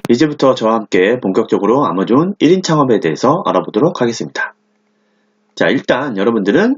이제부터 저와 함께 본격적으로 아마존 1인 창업에 대해서 알아보도록 하겠습니다. 자, 일단 여러분들은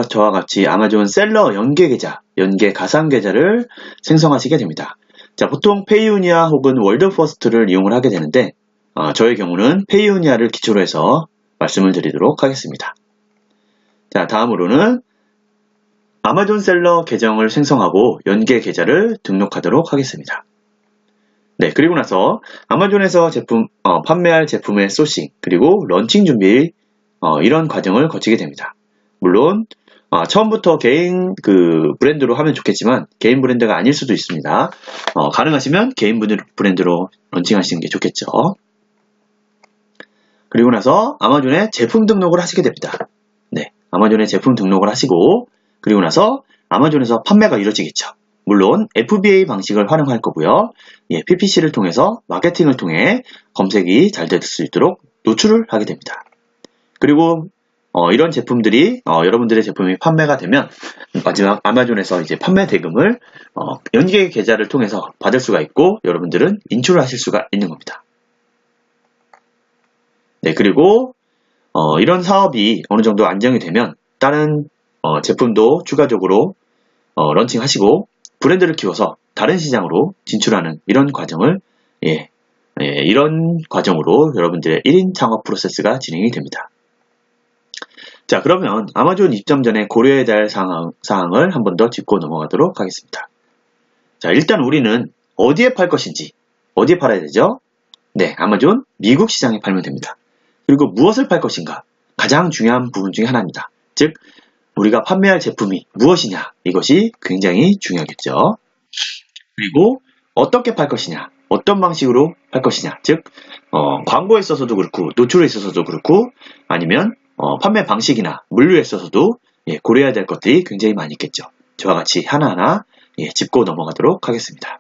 저와 같이 아마존 셀러 연계 계좌, 연계 가상 계좌를 생성하시게 됩니다. 자, 보통 페이오니아 혹은 월드퍼스트를 이용을 하게 되는데 저의 경우는 페이오니아를 기초로 해서 말씀을 드리도록 하겠습니다. 자, 다음으로는 아마존 셀러 계정을 생성하고 연계 계좌를 등록하도록 하겠습니다. 네, 그리고 나서 아마존에서 판매할 제품의 소싱, 그리고 런칭 준비, 이런 과정을 거치게 됩니다. 물론, 처음부터 개인 브랜드로 하면 좋겠지만, 개인 브랜드가 아닐 수도 있습니다. 가능하시면 개인 브랜드로 런칭하시는 게 좋겠죠. 그리고 나서 아마존에 제품 등록을 하시게 됩니다. 네, 아마존에 제품 등록을 하시고, 그리고 나서 아마존에서 판매가 이루어지겠죠. 물론 FBA 방식을 활용할 거고요. PPC를 통해서 마케팅을 통해 검색이 잘 될 수 있도록 노출을 하게 됩니다. 그리고 이런 제품들이 여러분들의 제품이 판매가 되면 마지막 아마존에서 이제 판매 대금을 연계 계좌를 통해서 받을 수가 있고 여러분들은 인출을 하실 수가 있는 겁니다. 네, 그리고 이런 사업이 어느 정도 안정이 되면 다른 제품도 추가적으로 런칭하시고 브랜드를 키워서 다른 시장으로 진출하는 이런 과정을 이런 과정으로 여러분들의 1인 창업 프로세스가 진행이 됩니다. 자, 그러면 아마존 입점 전에 고려해야 될 사항을 한 번 더 짚고 넘어가도록 하겠습니다. 자, 일단 우리는 어디에 팔 것인지, 어디에 팔아야 되죠? 네, 아마존 미국 시장에 팔면 됩니다. 그리고 무엇을 팔 것인가? 가장 중요한 부분 중에 하나입니다. 즉, 우리가 판매할 제품이 무엇이냐, 이것이 굉장히 중요하겠죠. 그리고 어떻게 팔 것이냐, 어떤 방식으로 팔 것이냐, 즉 광고에 있어서도 그렇고 노출에 있어서도 그렇고 아니면 판매 방식이나 물류에 있어서도 고려해야 될 것들이 굉장히 많이 있겠죠. 저와 같이 하나하나 짚고 넘어가도록 하겠습니다.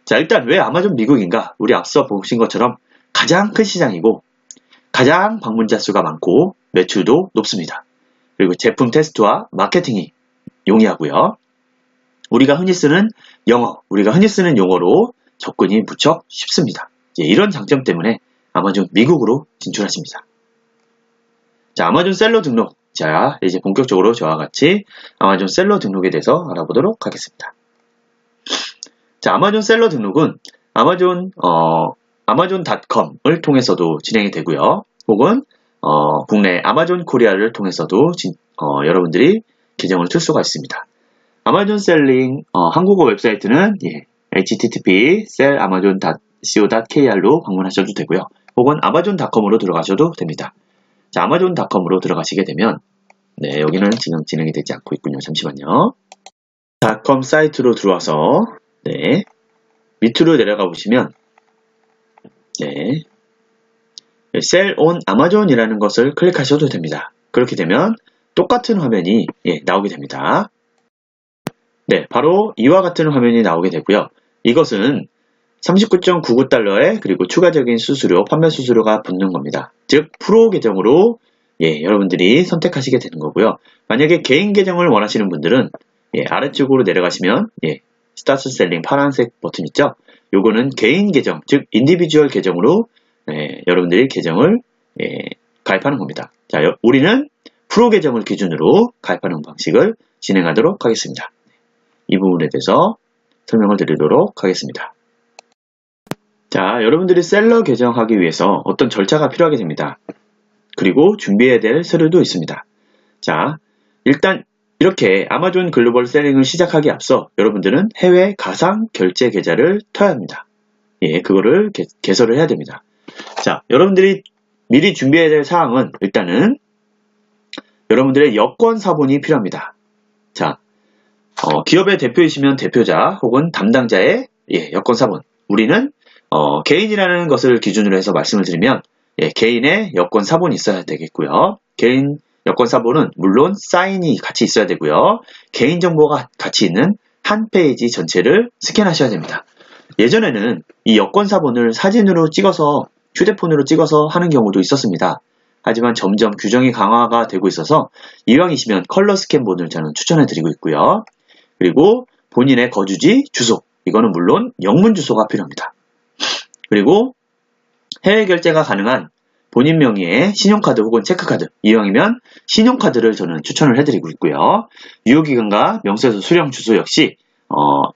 자, 일단 왜 아마존 미국인가? 우리 앞서 보신 것처럼 가장 큰 시장이고 가장 방문자 수가 많고 매출도 높습니다. 그리고 제품 테스트와 마케팅이 용이하고요. 우리가 흔히 쓰는 용어로 접근이 무척 쉽습니다. 이런 장점 때문에 아마존 미국으로 진출하십니다. 자, 아마존 셀러 등록. 자, 이제 본격적으로 저와 같이 아마존 셀러 등록에 대해서 알아보도록 하겠습니다. 자, 아마존 셀러 등록은 아마존.com을 통해서도 진행이 되고요. 혹은 국내 아마존 코리아를 통해서도 여러분들이 계정을 틀 수가 있습니다. 아마존 셀링 한국어 웹사이트는 http://amazon.co.kr로 방문하셔도 되고요. 혹은 amazon.com으로 들어가셔도 됩니다. 자, amazon.com으로 들어가시게 되면 여기는 지금 진행이 되지 않고 있군요. 잠시만요. .com 사이트로 들어와서 밑으로 내려가 보시면 Sell on Amazon이라는 것을 클릭하셔도 됩니다. 그렇게 되면 똑같은 화면이 나오게 됩니다. 네, 바로 이와 같은 화면이 나오게 되고요. 이것은 39.99달러에 그리고 추가적인 수수료, 판매 수수료가 붙는 겁니다. 즉, 프로 계정으로 여러분들이 선택하시게 되는 거고요. 만약에 개인 계정을 원하시는 분들은 아래쪽으로 내려가시면 스타트 셀링 파란색 버튼 있죠? 요거는 개인 계정, 즉 인디비주얼 계정으로 여러분들이 계정을 가입하는 겁니다. 자, 우리는 프로 계정을 기준으로 가입하는 방식을 진행하도록 하겠습니다. 이 부분에 대해서 설명을 드리도록 하겠습니다. 자, 여러분들이 셀러 계정하기 위해서 어떤 절차가 필요하게 됩니다. 그리고 준비해야 될 서류도 있습니다. 자, 일단 이렇게 아마존 글로벌 셀링을 시작하기 앞서 여러분들은 해외 가상 결제 계좌를 터야 합니다. 그거를 개설을 해야 됩니다. 자, 여러분들이 미리 준비해야 될 사항은 일단은 여러분들의 여권 사본이 필요합니다. 자, 기업의 대표이시면 대표자 혹은 담당자의 여권 사본. 우리는 개인이라는 것을 기준으로 해서 말씀을 드리면 개인의 여권 사본이 있어야 되겠고요. 개인 여권 사본은 물론 사인이 같이 있어야 되고요. 개인정보가 같이 있는 한 페이지 전체를 스캔하셔야 됩니다. 예전에는 이 여권 사본을 사진으로 찍어서 휴대폰으로 찍어서 하는 경우도 있었습니다. 하지만 점점 규정이 강화가 되고 있어서 이왕이시면 컬러 스캔본을 저는 추천해 드리고 있고요. 그리고 본인의 거주지, 주소, 이거는 물론 영문 주소가 필요합니다. 그리고 해외 결제가 가능한 본인 명의의 신용카드 혹은 체크카드, 이왕이면 신용카드를 저는 추천을 해드리고 있고요. 유효기간과 명세서 수령 주소 역시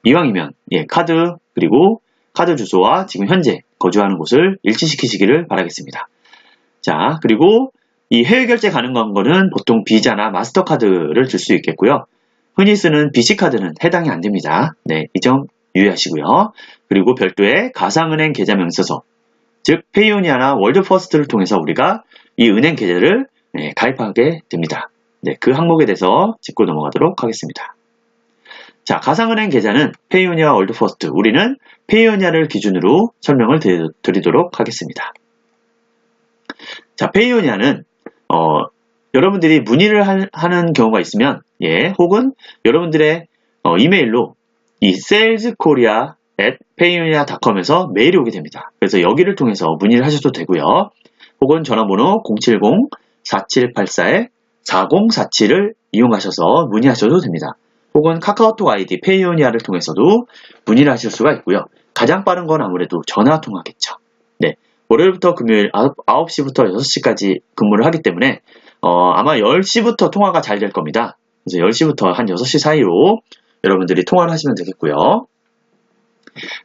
이왕이면 카드 그리고 카드 주소와 지금 현재 거주하는 곳을 일치시키시기를 바라겠습니다. 자, 그리고 이 해외 결제 가능한 거는 보통 비자나 마스터카드를 줄 수 있겠고요. 흔히 쓰는 BC카드는 해당이 안 됩니다. 네, 이 점 유의하시고요. 그리고 별도의 가상은행 계좌 명세서, 즉 페이오니아나 월드퍼스트를 통해서 우리가 이 은행 계좌를 가입하게 됩니다. 네, 그 항목에 대해서 짚고 넘어가도록 하겠습니다. 자, 가상은행 계좌는 페이오니아 월드퍼스트, 우리는 페이오니아를 기준으로 설명을 드리도록 하겠습니다. 자, 페이오니아는 여러분들이 문의를 하는 경우가 있으면 혹은 여러분들의 이메일로 이 saleskorea@payoneer.com에서 메일이 오게 됩니다. 그래서 여기를 통해서 문의를 하셔도 되고요. 혹은 전화번호 070-4784-4047을 이용하셔서 문의하셔도 됩니다. 혹은 카카오톡 아이디 페이오니아를 통해서도 문의를 하실 수가 있고요. 가장 빠른 건 아무래도 전화 통화겠죠. 네, 월요일부터 금요일 9시부터 6시까지 근무를 하기 때문에 아마 10시부터 통화가 잘 될 겁니다. 그래서 10시부터 한 6시 사이로 여러분들이 통화를 하시면 되겠고요.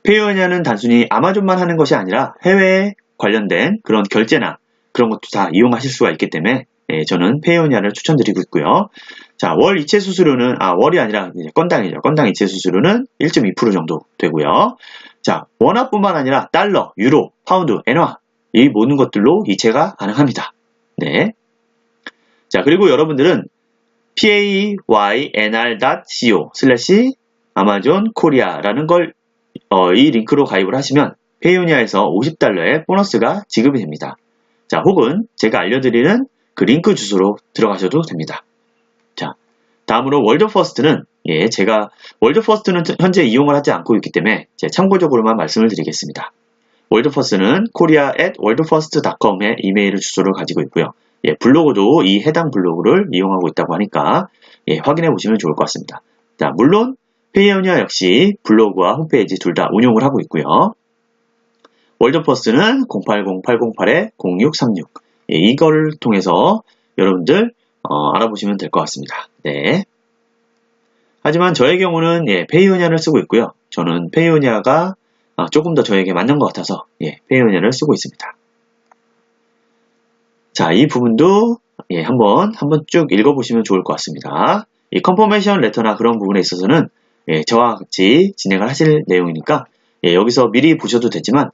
페이오니아는 단순히 아마존만 하는 것이 아니라 해외에 관련된 그런 결제나 그런 것도 다 이용하실 수가 있기 때문에 저는 페이오니아를 추천드리고 있고요. 자, 월 이체 수수료는 월이 아니라 건당이죠. 건당 이체 수수료는 1.2% 정도 되고요. 자, 원화뿐만 아니라 달러, 유로, 파운드, 엔화 이 모든 것들로 이체가 가능합니다. 네. 자, 그리고 여러분들은 paynr.co/amazonkorea라는 걸 이 링크로 가입을 하시면 페이오니아에서 50달러의 보너스가 지급이 됩니다. 자, 혹은 제가 알려드리는 그 링크 주소로 들어가셔도 됩니다. 자, 다음으로 월드퍼스트는 제가 월드퍼스트는 현재 이용을 하지 않고 있기 때문에 참고적으로만 말씀을 드리겠습니다. 월드퍼스트는 korea@worldfirst.com의 이메일 주소를 가지고 있고요. 블로그도 이 해당 블로그를 이용하고 있다고 하니까 확인해 보시면 좋을 것 같습니다. 자, 물론 페이오니아 역시 블로그와 홈페이지 둘 다 운용을 하고 있고요. 월드퍼스트는 080-808-0636 이거를 통해서 여러분들 알아보시면 될 것 같습니다. 네. 하지만 저의 경우는 페이오니아를 쓰고 있고요. 저는 페이오니아가 조금 더 저에게 맞는 것 같아서 페이오니아를 쓰고 있습니다. 자, 이 부분도 한번 쭉 읽어보시면 좋을 것 같습니다. 이 컨퍼메이션 레터나 그런 부분에 있어서는 저와 같이 진행을 하실 내용이니까 여기서 미리 보셔도 되지만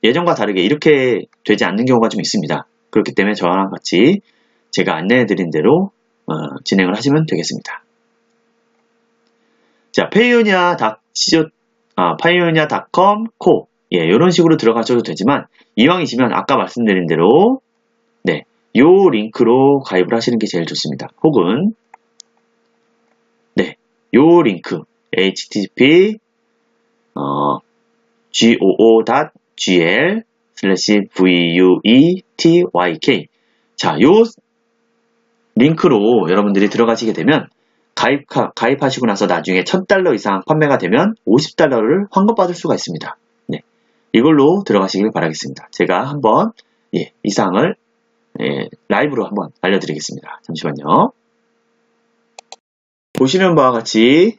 예전과 다르게 이렇게 되지 않는 경우가 좀 있습니다. 그렇기 때문에 저랑 같이 제가 안내해드린 대로 진행을 하시면 되겠습니다. 자, payoneer.com, co 이런 식으로 들어가셔도 되지만 이왕이시면 아까 말씀드린 대로 요 링크로 가입을 하시는 게 제일 좋습니다. 혹은 요 링크 http goo.gl/vuetyk 자, 요 링크로 여러분들이 들어가시게 되면 가입하시고 나서 나중에 1000달러 이상 판매가 되면 50달러를 환급받을 수가 있습니다. 네, 이걸로 들어가시길 바라겠습니다. 제가 한번 이 사항을 라이브로 한번 알려드리겠습니다. 잠시만요. 보시는 바와 같이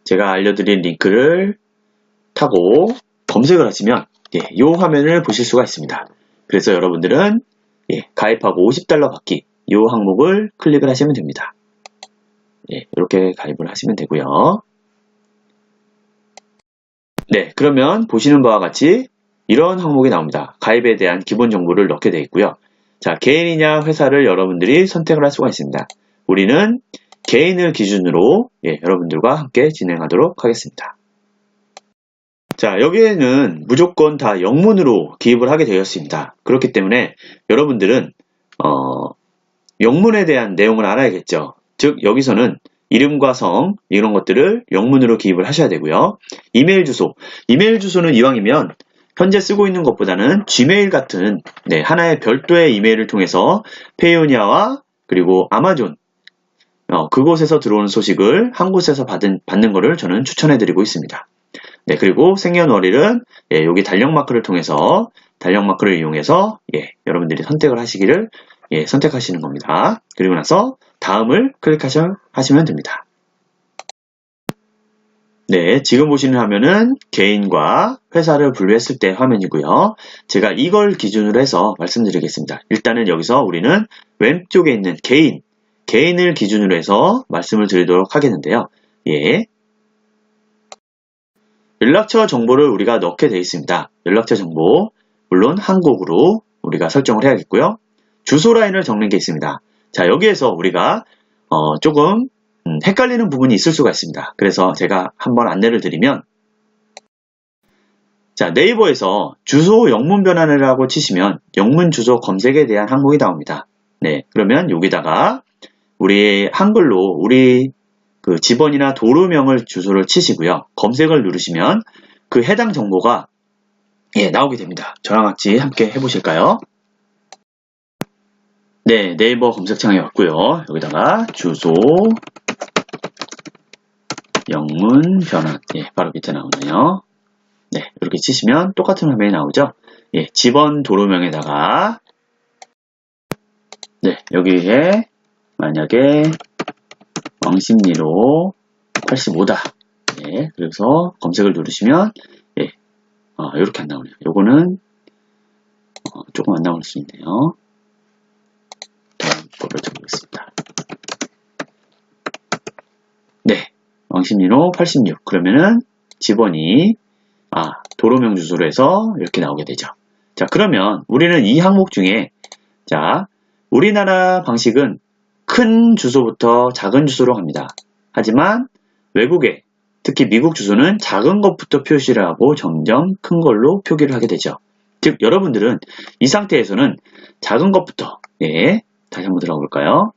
제가 알려드린 링크를 타고 검색을 하시면 이 화면을 보실 수가 있습니다. 그래서 여러분들은 가입하고 50달러 받기 이 항목을 클릭을 하시면 됩니다. 이렇게 가입을 하시면 되고요. 네, 그러면 보시는 바와 같이 이런 항목이 나옵니다. 가입에 대한 기본 정보를 넣게 되어 있고요. 자, 개인이냐 회사를 여러분들이 선택을 할 수가 있습니다. 우리는 개인을 기준으로 여러분들과 함께 진행하도록 하겠습니다. 자, 여기에는 무조건 다 영문으로 기입을 하게 되었습니다. 그렇기 때문에 여러분들은 영문에 대한 내용을 알아야겠죠. 즉 여기서는 이름과 성 이런 것들을 영문으로 기입을 하셔야 되고요. 이메일 주소는 이왕이면 현재 쓰고 있는 것보다는 Gmail 같은 하나의 별도의 이메일을 통해서 페이오니아와 그리고 아마존 그곳에서 들어오는 소식을 한 곳에서 받는 것을 저는 추천해 드리고 있습니다. 네, 그리고 생년월일은 예, 여기 달력 마크를 통해서 달력 마크를 이용해서 예, 여러분들이 선택을 하시기를 예, 선택하시는 겁니다. 그리고 나서 다음을 클릭하시면 됩니다. 네, 지금 보시는 화면은 개인과 회사를 분류했을 때 화면이고요. 제가 이걸 기준으로 해서 말씀드리겠습니다. 일단은 여기서 우리는 왼쪽에 있는 개인을 기준으로 해서 말씀을 드리도록 하겠는데요. 예. 연락처 정보를 우리가 넣게 되어 있습니다. 연락처 정보, 물론 한국으로 우리가 설정을 해야겠고요. 주소 라인을 적는 게 있습니다. 자, 여기에서 우리가 조금 헷갈리는 부분이 있을 수가 있습니다. 그래서 제가 한번 안내를 드리면, 자, 네이버에서 주소 영문 변환이라고 치시면 영문 주소 검색에 대한 항목이 나옵니다. 네, 그러면 여기다가 우리 한글로 우리 그 집원이나 도로명을 주소를 치시고요. 검색을 누르시면 그 해당 정보가 예, 나오게 됩니다. 저랑 같이 함께 해보실까요? 네, 네이버 검색창에 왔고요. 여기다가 주소 영문 변환 예, 바로 밑에 나오네요. 네, 이렇게 치시면 똑같은 화면이 나오죠. 예, 집원 도로명에다가 네, 여기에 만약에 왕십리로 85다. 예, 그래서 검색을 누르시면 예, 이렇게 안 나오네요. 요거는 조금 안 나올 수 있네요. 다음 거를 적어보겠습니다. 네, 왕십리로 86. 그러면은 집원이 도로명 주소로 해서 이렇게 나오게 되죠. 자, 그러면 우리는 이 항목 중에 자, 우리나라 방식은 큰 주소부터 작은 주소로 갑니다. 하지만 외국에 특히 미국 주소는 작은 것부터 표시를 하고 점점 큰 걸로 표기를 하게 되죠. 즉 여러분들은 이 상태에서는 작은 것부터 예, 다시 한번 들어가 볼까요?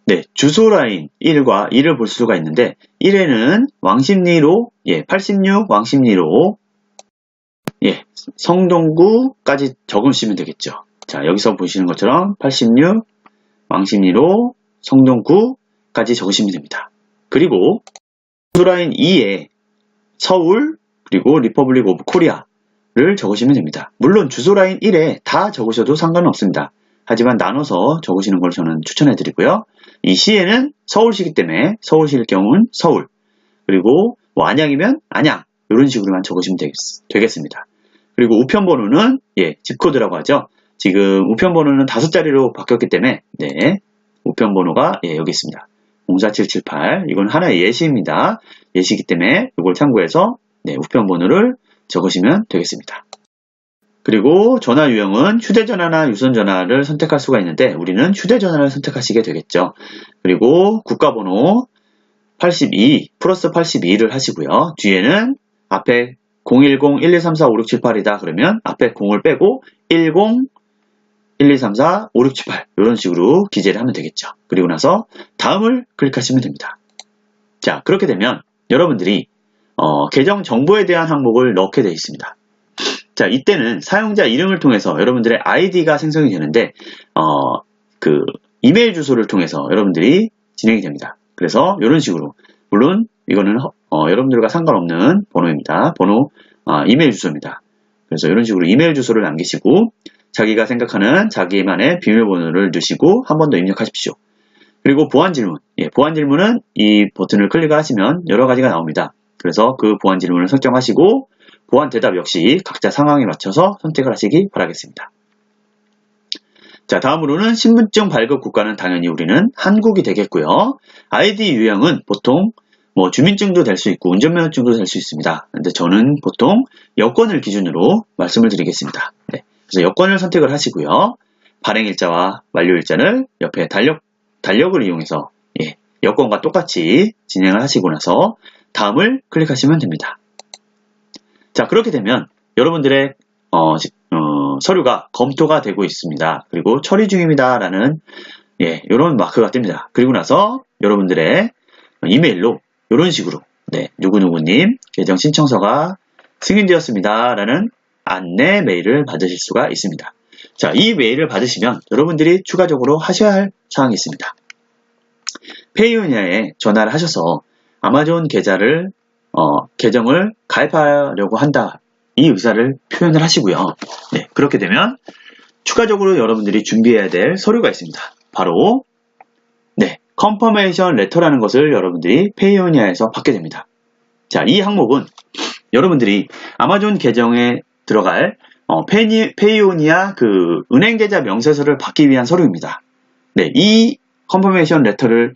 네, 주소 라인 1과 2를 볼 수가 있는데 1에는 왕십리로 예, 86 왕십리로 예, 성동구까지 적으시면 되겠죠. 자, 여기서 보시는 것처럼 86 왕십리로 성동구까지 적으시면 됩니다. 그리고 주소라인 2에 서울 그리고 리퍼블릭 오브 코리아를 적으시면 됩니다. 물론 주소라인 1에 다 적으셔도 상관은 없습니다. 하지만 나눠서 적으시는 걸 저는 추천해 드리고요. 이 시에는 서울시이기 때문에 서울시일 경우는 서울 그리고 뭐 안양이면 안양 이런 식으로만 적으시면 되겠습니다. 그리고 우편번호는 예, 집코드라고 하죠. 지금 우편번호는 5자리로 바뀌었기 때문에 네, 우편번호가 예, 여기 있습니다. 04778 이건 하나의 예시입니다. 예시이기 때문에 이걸 참고해서 네, 우편번호를 적으시면 되겠습니다. 그리고 전화 유형은 휴대전화나 유선전화를 선택할 수가 있는데 우리는 휴대전화를 선택하시게 되겠죠. 그리고 국가번호 82 플러스 82를 하시고요. 뒤에는 앞에 010-1234-5678이다 그러면 앞에 0을 빼고 10-1234-5678 이런 식으로 기재를 하면 되겠죠. 그리고 나서 다음을 클릭하시면 됩니다. 자, 그렇게 되면 여러분들이 계정 정보에 대한 항목을 넣게 되어 있습니다. 자, 이때는 사용자 이름을 통해서 여러분들의 아이디가 생성이 되는데 그 이메일 주소를 통해서 여러분들이 진행이 됩니다. 그래서 이런 식으로 물론 이거는 여러분들과 상관없는 번호입니다. 번호 이메일 주소입니다. 그래서 이런 식으로 이메일 주소를 남기시고 자기가 생각하는 자기만의 비밀번호를 넣으시고 한 번 더 입력하십시오. 그리고 보안 질문. 예, 보안 질문은 이 버튼을 클릭하시면 여러 가지가 나옵니다. 그래서 그 보안 질문을 설정하시고 보안 대답 역시 각자 상황에 맞춰서 선택을 하시기 바라겠습니다. 자, 다음으로는 신분증 발급 국가는 당연히 우리는 한국이 되겠고요. 아이디 유형은 보통 뭐 주민증도 될 수 있고 운전면허증도 될 수 있습니다. 근데 저는 보통 여권을 기준으로 말씀을 드리겠습니다. 네, 그래서 여권을 선택을 하시고요. 발행일자와 만료일자를 옆에 달력을 이용해서 예, 여권과 똑같이 진행을 하시고 나서 다음을 클릭하시면 됩니다. 자, 그렇게 되면 여러분들의 서류가 검토가 되고 있습니다. 그리고 처리 중입니다. 라는 예, 이런 마크가 뜹니다. 그리고 나서 여러분들의 이메일로 이런 식으로 네, 누구누구님 계정 신청서가 승인되었습니다. 라는 안내 메일을 받으실 수가 있습니다. 자, 이 메일을 받으시면 여러분들이 추가적으로 하셔야 할 사항이 있습니다. 페이오니아에 전화를 하셔서 아마존 계좌를 계정을 가입하려고 한다. 이 의사를 표현을 하시고요. 네, 그렇게 되면 추가적으로 여러분들이 준비해야 될 서류가 있습니다. 바로 네, 컨퍼메이션 레터라는 것을 여러분들이 페이오니아에서 받게 됩니다. 자, 이 항목은 여러분들이 아마존 계정에 들어갈 페이오니아 그 은행 계좌 명세서를 받기 위한 서류입니다. 네, 이 컨퍼메이션 레터를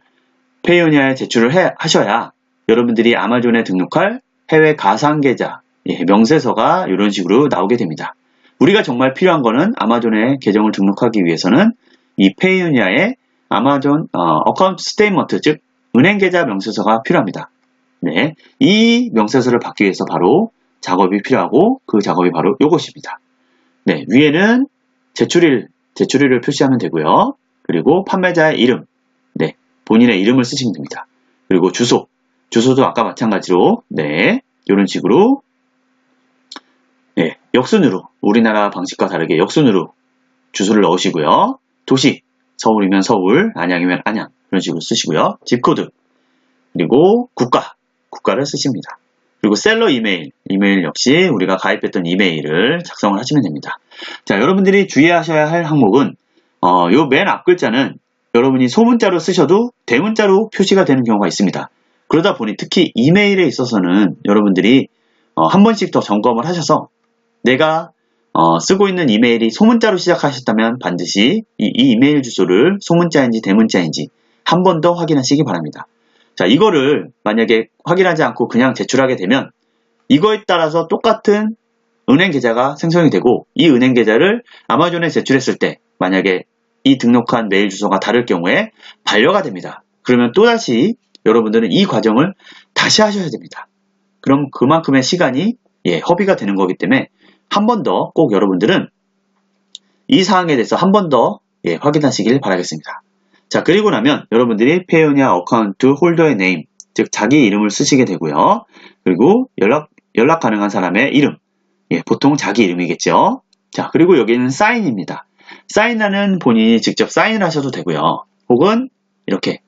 페이오니아에 제출을 하셔야 여러분들이 아마존에 등록할 해외 가상 계좌 명세서가 이런 식으로 나오게 됩니다. 우리가 정말 필요한 거는 아마존에 계정을 등록하기 위해서는 이 페이오니아의 아마존 어카운트 스테이트먼트, 즉 은행 계좌 명세서가 필요합니다. 네, 이 명세서를 받기 위해서 바로 작업이 필요하고 그 작업이 바로 이것입니다. 네, 위에는 제출일을 표시하면 되고요. 그리고 판매자의 이름, 네, 본인의 이름을 쓰시면 됩니다. 그리고 주소도 아까 마찬가지로 네, 이런 식으로 네, 역순으로 우리나라 방식과 다르게 역순으로 주소를 넣으시고요. 도시, 서울이면 서울, 안양이면 안양 그런 식으로 쓰시고요. 집코드, 그리고 국가를 쓰십니다. 그리고 셀러 이메일 역시 우리가 가입했던 이메일을 작성을 하시면 됩니다. 자, 여러분들이 주의하셔야 할 항목은 요 맨 앞 글자는 여러분이 소문자로 쓰셔도 대문자로 표시가 되는 경우가 있습니다. 그러다 보니 특히 이메일에 있어서는 여러분들이 한 번씩 더 점검을 하셔서 내가 쓰고 있는 이메일이 소문자로 시작하셨다면 반드시 이 이메일 주소를 소문자인지 대문자인지 한 번 더 확인하시기 바랍니다. 자, 이거를 만약에 확인하지 않고 그냥 제출하게 되면 이거에 따라서 똑같은 은행 계좌가 생성이 되고 이 은행 계좌를 아마존에 제출했을 때 만약에 이 등록한 메일 주소가 다를 경우에 반려가 됩니다. 그러면 또다시 여러분들은 이 과정을 다시 하셔야 됩니다. 그럼 그만큼의 시간이 허비가 되는 거기 때문에 한 번 더 꼭 여러분들은 이 사항에 대해서 한 번 더 확인하시길 바라겠습니다. 자, 그리고 나면 여러분들이 페이오니아 어카운트 홀더의 네임, 즉 자기 이름을 쓰시게 되고요. 그리고 연락 가능한 사람의 이름, 보통 자기 이름이겠죠. 자, 그리고 여기는 사인입니다. 사인하는 본인이 직접 사인을 하셔도 되고요. 혹은 이렇게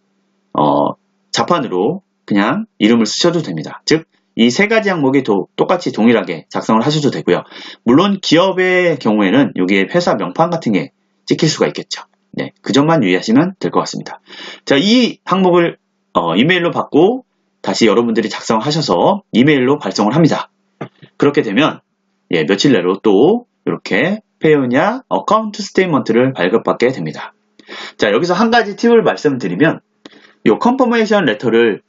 자판으로 그냥 이름을 쓰셔도 됩니다. 즉 이 세 가지 항목이 똑같이 동일하게 작성을 하셔도 되고요. 물론 기업의 경우에는 여기에 회사 명판 같은 게 찍힐 수가 있겠죠. 네, 그 점만 유의하시면 될 것 같습니다. 자, 이 항목을 이메일로 받고 다시 여러분들이 작성하셔서 이메일로 발송을 합니다. 그렇게 되면 며칠 내로 또 이렇게 페이오니아 어카운트 스테이트먼트를 발급받게 됩니다. 자, 여기서 한 가지 팁을 말씀드리면 이 컨퍼메이션 레터를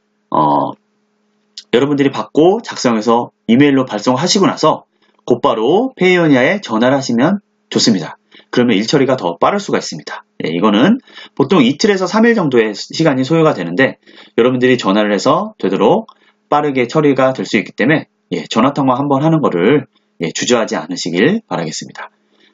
여러분들이 받고 작성해서 이메일로 발송하시고 나서 곧바로 페이오니아에 전화를 하시면 좋습니다. 그러면 일 처리가 더 빠를 수가 있습니다. 이거는 보통 이틀에서 3일 정도의 시간이 소요가 되는데 여러분들이 전화를 해서 되도록 빠르게 처리가 될 수 있기 때문에 전화통화 한번 하는 거를 주저하지 않으시길 바라겠습니다.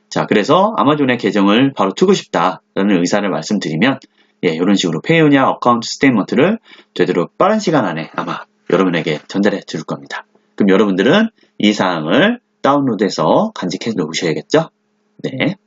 자, 그래서 아마존의 계정을 바로 트고 싶다라는 의사를 말씀드리면 이런 식으로 페이오니아 어카운트 스테이트먼트를 되도록 빠른 시간 안에 아마 여러분에게 전달해 줄 겁니다. 그럼 여러분들은 이 사항을 다운로드해서 간직해 놓으셔야겠죠? 네.